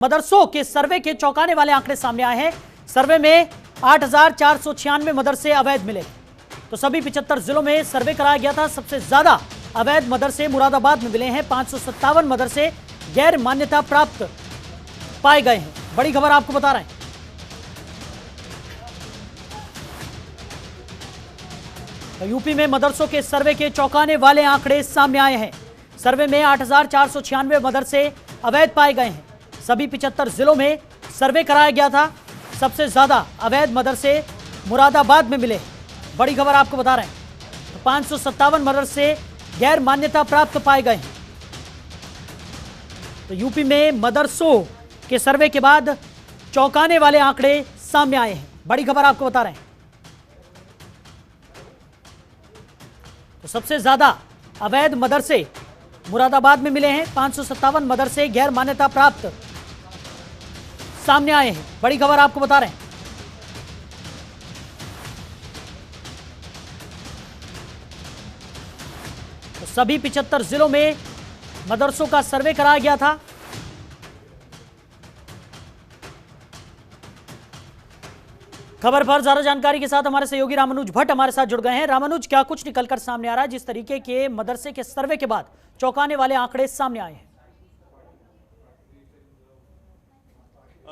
मदरसों के सर्वे के चौंकाने वाले आंकड़े सामने आए हैं। सर्वे में 8,496 मदरसे अवैध मिले। तो सभी 75 जिलों में सर्वे कराया गया था। सबसे ज्यादा अवैध मदरसे मुरादाबाद में मिले हैं। 557 मदरसे गैर मान्यता प्राप्त पाए गए हैं। बड़ी खबर आपको बता रहे हैं। तो यूपी में मदरसों के सर्वे के चौंकाने वाले आंकड़े सामने आए हैं। सर्वे में 8,496 मदरसे अवैध पाए गए हैं। सभी 75 जिलों में सर्वे कराया गया था। सबसे ज्यादा अवैध मदरसे मुरादाबाद में मिले। बड़ी खबर आपको बता रहे हैं। तो 557 मदरसे गैर मान्यता प्राप्त पाए गए हैं। तो यूपी में मदरसों के सर्वे के बाद चौंकाने वाले आंकड़े सामने आए हैं। बड़ी खबर आपको बता रहे हैं। तो सबसे ज्यादा अवैध मदरसे मुरादाबाद में मिले हैं। 557 मदरसे गैर मान्यता प्राप्त सामने आए हैं। बड़ी खबर आपको बता रहे हैं। तो सभी 75 जिलों में मदरसों का सर्वे कराया गया था। खबर पर ज्यादा जानकारी के साथ हमारे सहयोगी रामानुज भट्ट हमारे साथ जुड़ गए हैं। रामानुज, क्या कुछ निकलकर सामने आ रहा है जिस तरीके के मदरसे के सर्वे के बाद चौंकाने वाले आंकड़े सामने आए हैं?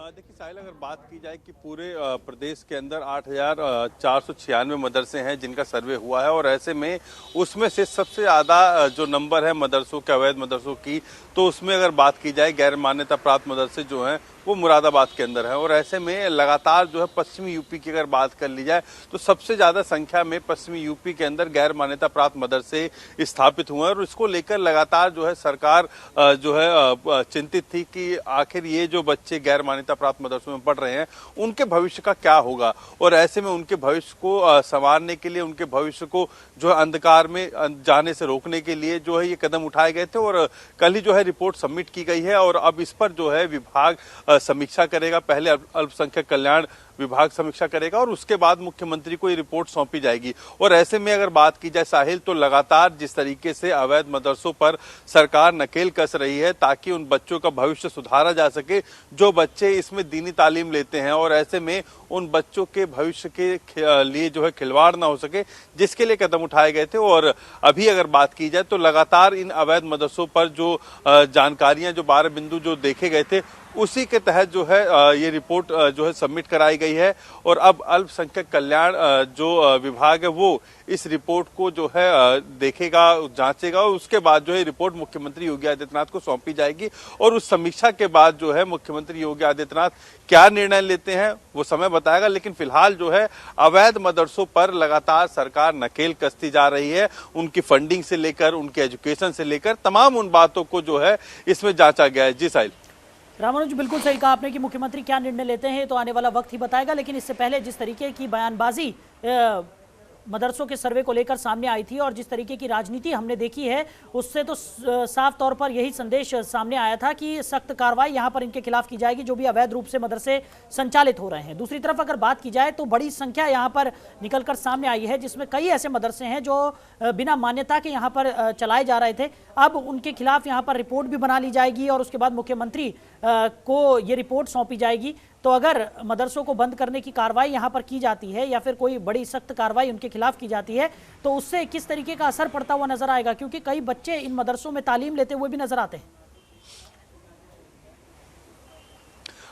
देखिए साहिल, अगर बात की जाए कि पूरे प्रदेश के अंदर 8,496 मदरसे हैं जिनका सर्वे हुआ है, और ऐसे में उसमें से सबसे ज़्यादा जो नंबर है मदरसों के, अवैध मदरसों की, तो उसमें अगर बात की जाए गैर मान्यता प्राप्त मदरसे जो हैं वो मुरादाबाद के अंदर है। और ऐसे में लगातार जो है पश्चिमी यूपी की अगर बात कर ली जाए तो सबसे ज्यादा संख्या में पश्चिमी यूपी के अंदर गैर मान्यता प्राप्त मदरसे स्थापित हुए हैं। और इसको लेकर लगातार जो है सरकार जो है चिंतित थी कि आखिर ये जो बच्चे गैर मान्यता प्राप्त मदरसों में पढ़ रहे हैं उनके भविष्य का क्या होगा। और ऐसे में उनके भविष्य को संवारने के लिए, उनके भविष्य को जो है अंधकार में जाने से रोकने के लिए जो है ये कदम उठाए गए थे। और कल ही जो है रिपोर्ट सबमिट की गई है और अब इस पर जो है विभाग समीक्षा करेगा। पहले अल्पसंख्यक कल्याण विभाग समीक्षा करेगा और उसके बाद मुख्यमंत्री को ये रिपोर्ट सौंपी जाएगी। और ऐसे में अगर बात की जाए साहिल, तो लगातार जिस तरीके से अवैध मदरसों पर सरकार नकेल कस रही है ताकि उन बच्चों का भविष्य सुधारा जा सके जो बच्चे इसमें दीनी तालीम लेते हैं, और ऐसे में उन बच्चों के भविष्य के लिए जो है खिलवाड़ ना हो सके, जिसके लिए कदम उठाए गए थे। और अभी अगर बात की जाए तो लगातार इन अवैध मदरसों पर जो जानकारियां, जो 12 बिंदु जो देखे गए थे, उसी के तहत जो है ये रिपोर्ट जो है सबमिट कराई गई है। और अब अल्पसंख्यक कल्याण जो विभाग है वो इस रिपोर्ट को जो है देखेगा, जांचेगा, और उसके बाद जो है रिपोर्ट मुख्यमंत्री योगी आदित्यनाथ को सौंपी जाएगी। और उस समीक्षा के बाद जो है मुख्यमंत्री योगी आदित्यनाथ क्या निर्णय लेते हैं वो समय बताएगा। लेकिन फिलहाल जो है अवैध मदरसों पर लगातार सरकार नकेल कसती जा रही है। उनकी फंडिंग से लेकर, उनके एजुकेशन से लेकर तमाम उन बातों को जो है इसमें जांचा गया है। जी साहिल। रामानुज, बिल्कुल सही कहा आपने कि मुख्यमंत्री क्या निर्णय लेते हैं तो आने वाला वक्त ही बताएगा। लेकिन इससे पहले जिस तरीके की बयानबाजी मदरसों के सर्वे को लेकर सामने आई थी और जिस तरीके की राजनीति हमने देखी है, उससे तो साफ तौर पर यही संदेश सामने आया था कि सख्त कार्रवाई यहां पर इनके खिलाफ की जाएगी जो भी अवैध रूप से मदरसे संचालित हो रहे हैं। दूसरी तरफ अगर बात की जाए तो बड़ी संख्या यहां पर निकलकर सामने आई है जिसमें कई ऐसे मदरसे हैं जो बिना मान्यता के यहाँ पर चलाए जा रहे थे। अब उनके खिलाफ यहाँ पर रिपोर्ट भी बना ली जाएगी और उसके बाद मुख्यमंत्री को ये रिपोर्ट सौंपी जाएगी। तो अगर मदरसों को बंद करने की कार्रवाई यहाँ पर की जाती है या फिर कोई बड़ी सख्त कार्रवाई उनके खिलाफ की जाती है तो उससे किस तरीके का असर पड़ता हुआ नजर आएगा, क्योंकि कई बच्चे इन मदरसों में तालीम लेते हुए भी नजर आते हैं।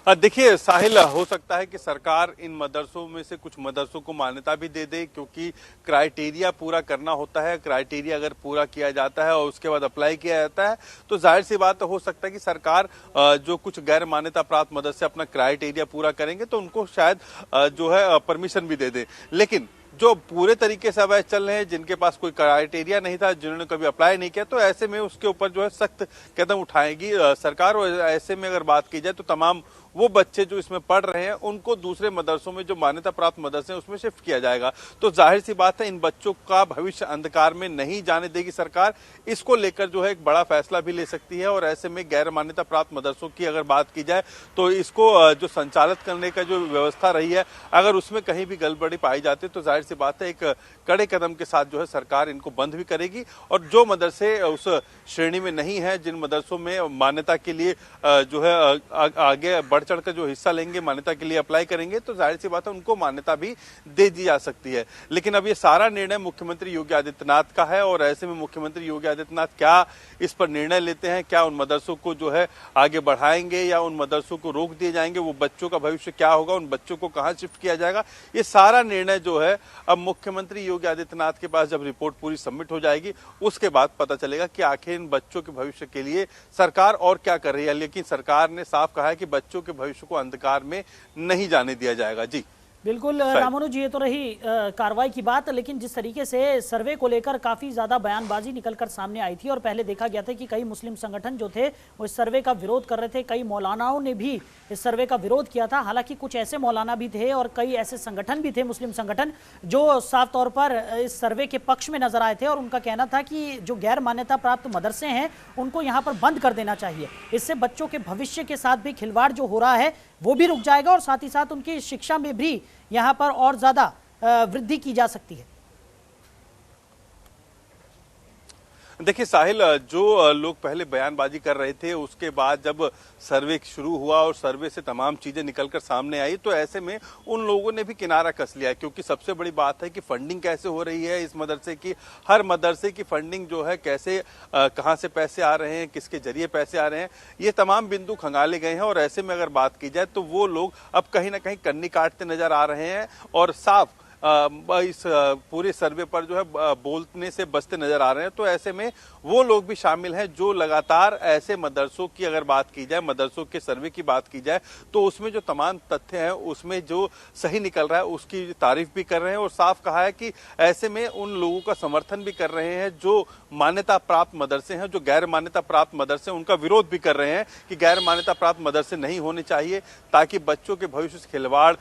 देखिए साहिल, हो सकता है कि सरकार इन मदरसों में से कुछ मदरसों को मान्यता भी दे दे, क्योंकि क्राइटेरिया पूरा करना होता है। क्राइटेरिया अगर पूरा किया जाता है और उसके बाद अप्लाई किया जाता है तो जाहिर सी बात हो सकता है कि सरकार जो कुछ गैर मान्यता प्राप्त मदरसे अपना क्राइटेरिया पूरा करेंगे तो उनको शायद जो है परमिशन भी दे दे। लेकिन जो पूरे तरीके से अवैध चल रहे हैं, जिनके पास कोई क्राइटेरिया नहीं था, जिन्होंने कभी अप्लाई नहीं किया, तो ऐसे में उसके ऊपर जो है सख्त कदम उठाएगी सरकार। और ऐसे में अगर बात की जाए तो तमाम वो बच्चे जो इसमें पढ़ रहे हैं उनको दूसरे मदरसों में जो मान्यता प्राप्त मदरसे हैं उसमें शिफ्ट किया जाएगा। तो जाहिर सी बात है इन बच्चों का भविष्य अंधकार में नहीं जाने देगी सरकार। इसको लेकर जो है एक बड़ा फैसला भी ले सकती है। और ऐसे में गैर मान्यता प्राप्त मदरसों की अगर बात की जाए तो इसको जो संचालित करने का जो व्यवस्था रही है, अगर उसमें कहीं भी गड़बड़ी पाई जाती है तो जाहिर सी बात है एक कड़े कदम के साथ जो है सरकार इनको बंद भी करेगी। और जो मदरसे उस श्रेणी में नहीं है, जिन मदरसों में मान्यता के लिए जो है आगे बढ़ चढ़ कर जो हिस्सा लेंगे, मान्यता के लिए अप्लाई करेंगे, तो जाहिर सी बात है उनको मान्यता भी दे दी जा सकती है। लेकिन अब ये सारा निर्णय मुख्यमंत्री योगी आदित्यनाथ का है और ऐसे में मुख्यमंत्री योगी आदित्यनाथ क्या इस पर निर्णय लेते हैं, क्या उन मदरसों को जो है आगे बढ़ाएंगे या उन मदरसों को रोक दिए जाएंगे, वो बच्चों का भविष्य क्या होगा, उन बच्चों को कहां शिफ्ट किया जाएगा, ये सारा निर्णय जो है अब मुख्यमंत्री योगी आदित्यनाथ के पास जब रिपोर्ट पूरी सबमिट हो जाएगी उसके बाद पता चलेगा कि आखिर इन बच्चों के भविष्य के लिए सरकार और क्या कर रही है। लेकिन सरकार ने साफ कहा है कि बच्चों के भविष्य को अंधकार में नहीं जाने दिया जाएगा। जी बिल्कुल रामानुज जी, ये तो रही कार्रवाई की बात, लेकिन जिस तरीके से सर्वे को लेकर काफी ज्यादा बयानबाजी निकलकर सामने आई थी और पहले देखा गया था कि कई मुस्लिम संगठन जो थे वो इस सर्वे का विरोध कर रहे थे, कई मौलानाओं ने भी इस सर्वे का विरोध किया था। हालांकि कुछ ऐसे मौलाना भी थे और कई ऐसे संगठन भी थे, मुस्लिम संगठन, जो साफ तौर पर इस सर्वे के पक्ष में नजर आए थे और उनका कहना था कि जो गैर मान्यता प्राप्त मदरसे हैं उनको यहाँ पर बंद कर देना चाहिए, इससे बच्चों के भविष्य के साथ भी खिलवाड़ जो हो रहा है वो भी रुक जाएगा और साथ ही साथ उनकी शिक्षा में भी यहाँ पर और ज्यादा वृद्धि की जा सकती है। देखिए साहिल, जो लोग पहले बयानबाजी कर रहे थे उसके बाद जब सर्वे शुरू हुआ और सर्वे से तमाम चीजें निकलकर सामने आई तो ऐसे में उन लोगों ने भी किनारा कस लिया, क्योंकि सबसे बड़ी बात है कि फंडिंग कैसे हो रही है इस मदरसे की, हर मदरसे की फंडिंग जो है कैसे कहां से पैसे आ रहे हैं, किसके जरिए पैसे आ रहे हैं, ये तमाम बिंदु खंगाले गए हैं। और ऐसे में अगर बात की जाए तो वो लोग अब कहीं ना कहीं कन्नी काटते नजर आ रहे हैं और साफ इस पूरे सर्वे पर जो है बोलने से बचते नजर आ रहे हैं। तो ऐसे में वो लोग भी शामिल हैं जो लगातार ऐसे मदरसों की अगर बात की जाए, मदरसों के सर्वे की बात की जाए तो उसमें जो तमाम तथ्य हैं उसमें जो सही निकल रहा है उसकी तारीफ भी कर रहे हैं और साफ कहा है कि ऐसे में उन लोगों का समर्थन भी कर रहे हैं जो मान्यता प्राप्त मदरसे हैं। जो गैर मान्यता प्राप्त मदरसे उनका विरोध भी कर रहे हैं कि गैर मान्यता प्राप्त मदरसे नहीं होने चाहिए ताकि बच्चों के भविष्य से खिलवाड़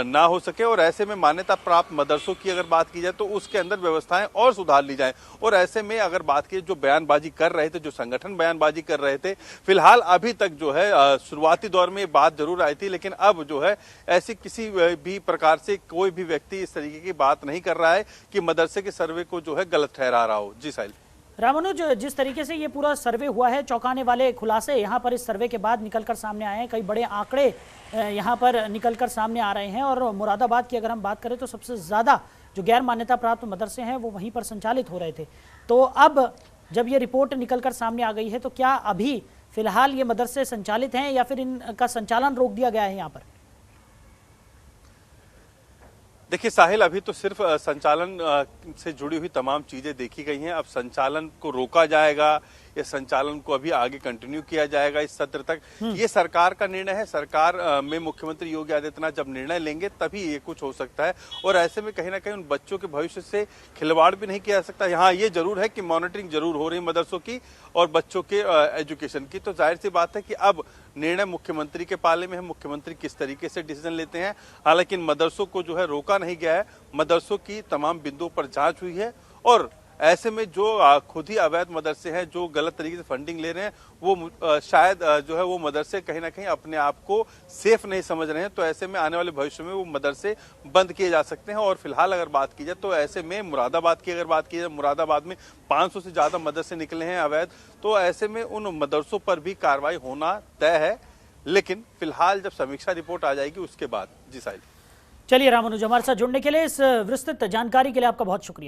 ना हो सके। और ऐसे में मान्यता प्राप्त मदरसों की अगर बात की जाए तो उसके अंदर व्यवस्थाएं और सुधार ली जाए। और ऐसे में अगर बात की जो बयानबाजी कर रहे थे, जो संगठन बयानबाजी कर रहे थे, फिलहाल अभी तक जो है शुरुआती दौर में बात जरूर आई थी, लेकिन अब जो है ऐसी किसी भी प्रकार से कोई भी व्यक्ति इस तरीके की बात नहीं कर रहा है कि मदरसे के सर्वे को जो है गलत ठहरा रहा हो। जी साहिल। रामानुज, जिस तरीके से ये पूरा सर्वे हुआ है, चौंकाने वाले खुलासे यहाँ पर इस सर्वे के बाद निकलकर सामने आए हैं, कई बड़े आंकड़े यहाँ पर निकलकर सामने आ रहे हैं और मुरादाबाद की अगर हम बात करें तो सबसे ज़्यादा जो गैर मान्यता प्राप्त मदरसे हैं वो वहीं पर संचालित हो रहे थे। तो अब जब ये रिपोर्ट निकलकर सामने आ गई है तो क्या अभी फिलहाल ये मदरसे संचालित हैं या फिर इनका संचालन रोक दिया गया है यहाँ पर? देखिए साहिल, अभी तो सिर्फ संचालन से जुड़ी हुई तमाम चीजें देखी गई हैं। अब संचालन को रोका जाएगा या संचालन को अभी आगे कंटिन्यू किया जाएगा इस सत्र तक, ये सरकार का निर्णय है। सरकार में मुख्यमंत्री योगी आदित्यनाथ जब निर्णय लेंगे तभी ये कुछ हो सकता है। और ऐसे में कहीं ना कहीं उन बच्चों के भविष्य से खिलवाड़ भी नहीं किया जा सकता। यहाँ ये जरूर है कि मॉनिटरिंग जरूर हो रही है मदरसों की और बच्चों के एजुकेशन की। तो जाहिर सी बात है कि अब निर्णय मुख्यमंत्री के पाले में है, मुख्यमंत्री किस तरीके से डिसीजन लेते हैं। हालांकि मदरसों को जो है रोका नहीं गया है, मदरसों की तमाम बिंदुओं पर जांच हुई है और ऐसे में जो खुद ही अवैध मदरसे हैं, जो गलत तरीके से फंडिंग ले रहे हैं, वो शायद जो है वो मदरसे कहीं ना कहीं अपने आप को सेफ नहीं समझ रहे हैं। तो ऐसे में आने वाले भविष्य में वो मदरसे बंद किए जा सकते हैं। और फिलहाल अगर बात की जाए तो ऐसे में मुरादाबाद की अगर बात की जाए, मुरादाबाद में 500 से ज्यादा मदरसे निकले हैं अवैध। तो ऐसे में उन मदरसों पर भी कार्रवाई होना तय है, लेकिन फिलहाल जब समीक्षा रिपोर्ट आ जाएगी उसके बाद। जी साहिल। चलिए रामानुज, हमारे साथ जुड़ने के लिए, इस विस्तृत जानकारी के लिए आपका बहुत शुक्रिया।